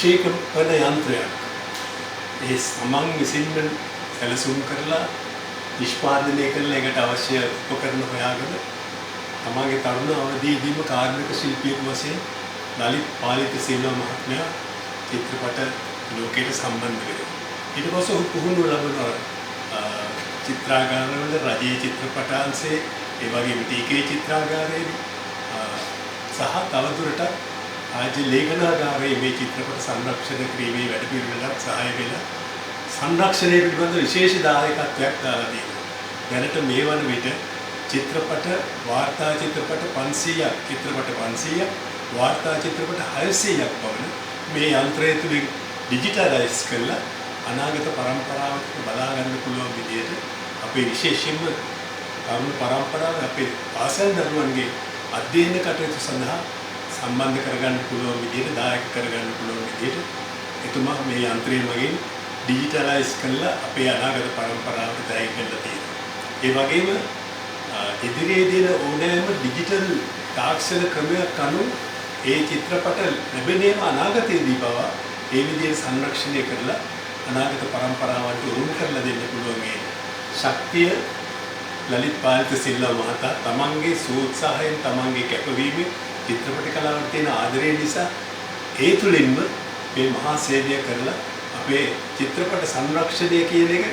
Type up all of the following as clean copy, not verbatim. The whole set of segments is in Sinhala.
ප්‍රක්ෂේපණ යන්ත්‍රයක්. ඒ සමන් විසින් සැලසුම් කරලා නිෂ්පාදනය කරලා ඒකට අවශ්‍ය උපකරණ හොයාගෙන තමගේ තරුණ අවදීදීම කාර්මික ශිල්පියෙකු වශයෙන් ලලිත් පාලිත සිල්වා මහත්මයා චිත්‍රපට ලෝකයට සම්බන්ධ වෙනවා. ඊට පස්සේ ඔහු පුහුණුව ලබනවා චිත්‍රාගාරවල රජයේ චිත්‍රපටාංශයේ ඒ වගේම ටීකේ චිත්‍රාගාරයේදී සහ තවදුරටත් ආජි ලේඛනාගාරයේ මේ චිත්‍රපට සංරක්ෂණය කිරීමේ වැඩපිළිවෙලට සහාය වෙලා සංරක්ෂණය පිළිබඳ විශේෂ දායකත්වයක් දාලා තියෙනවා. දැනට මේ වන විට චිත්‍රපට වාර්තා චිත්‍රපට 500ක් චිත්‍රපට 500ක් වාර්තා චිත්‍රපට 600ක් පමණ මේ යන්ත්‍රය තුලින් ඩිජිටලයිස් කරලා අනාගත පරම්පරාවට බලා ගන්න පුළුවන් විදිහට අපේ විශේෂයෙන්ම තරුණ පරම්පරාව අපේ පාසල් දරුවන්ගේ අධ්‍යයන කටයුතු සඳහා සම්බන්ධ කරගන්න පුළුවන් විදිහට දායක කරගන්න පුළුවන් විදිහට එතුමා මේ යන්ත්‍රය මගින් ඩිජිටලයිස් කරලා අපේ අනාගත පරම්පරාවට දායක කරලා තියෙනවා. ඒ වගේම ඉදිරියේදී ඕනෑම ඩිජිටල් තාක්ෂණ ක්‍රමයක් අනුව ඒ චිත්‍රපට ලැබෙනේම අනාගතයේදී පවා ඒ විදිහට සංරක්ෂණය කරලා අනාගත පරම්පරාවට උරුම කරලා දෙන්න පුළුවන් මේ ශක්තිය ලලිත් පාලිත සිල්වා මහතා තමන්ගේ සෝත්සාහයෙන් තමන්ගේ කැපවීමෙන් චිත්‍රපට කලාවට තියෙන ආදරය නිසා ඒ තුලින්ම මේ මහා සේවය කරලා අපේ චිත්‍රපට සංරක්ෂණය කියන එක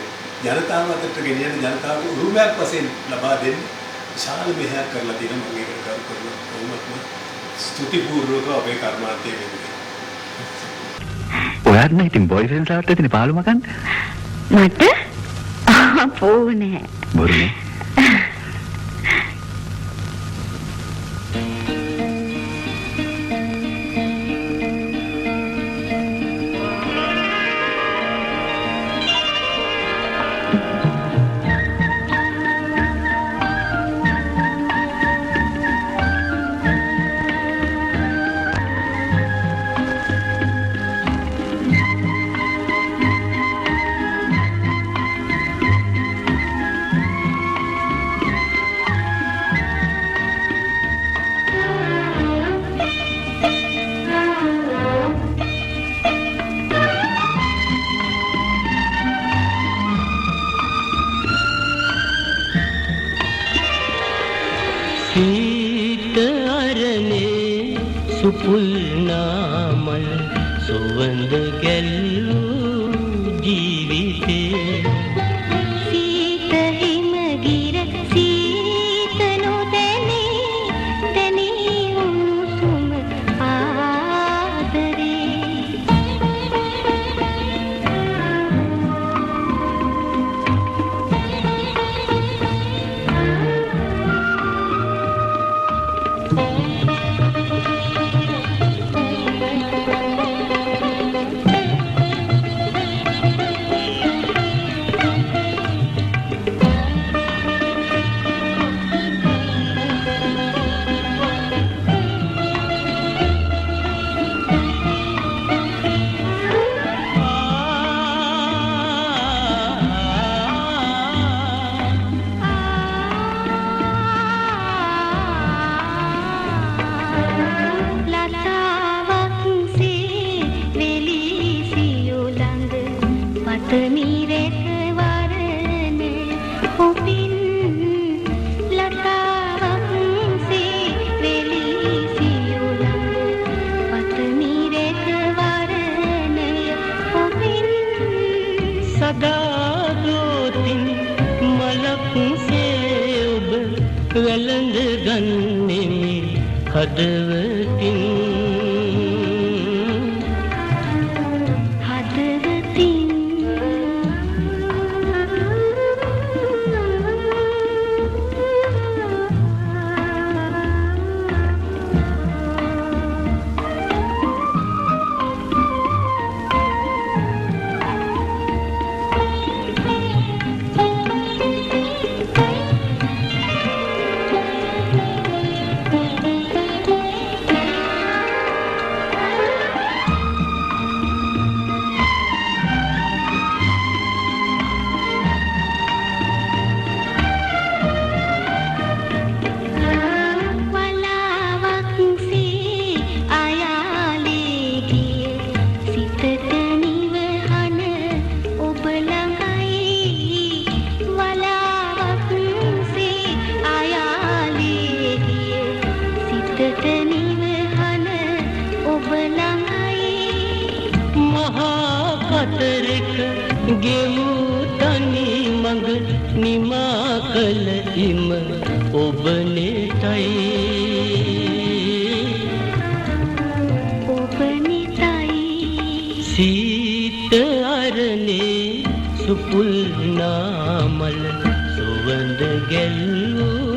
ජනතාව අතරට ගෙනියන ජනතාවට උරුමයක් වශයෙන් ලබා දෙන්න විශාල මෙහෙයක් කරලා තියෙන මම ඒකට කරු කරනවා කොහොමත්ම ස්තුතිපූර්වක අපේ කර්මාන්තයේ වෙන්නේ. ඔයාට නම් ඉතින් බොයිෆ්‍රෙන්ඩ් ලාට දෙන්නේ පාළුම ගන්න. මට අපෝ නෑ. බොරුනේ. සීත අරනේ සුපුල් නාමල් සුවඳ ගැල්ලූ ජීවිතේ සීත හිමගිර සීත නොදැනේ දැනේ උණුසුම ආදරේ වැළඳ ගන්නේ හදවතින් නිමා කළ ඉම ඔබ නෙතයි ඔබ නිතයි සීත අරනේ සුපුල් නාමල් සුවඳ ගැල්වූ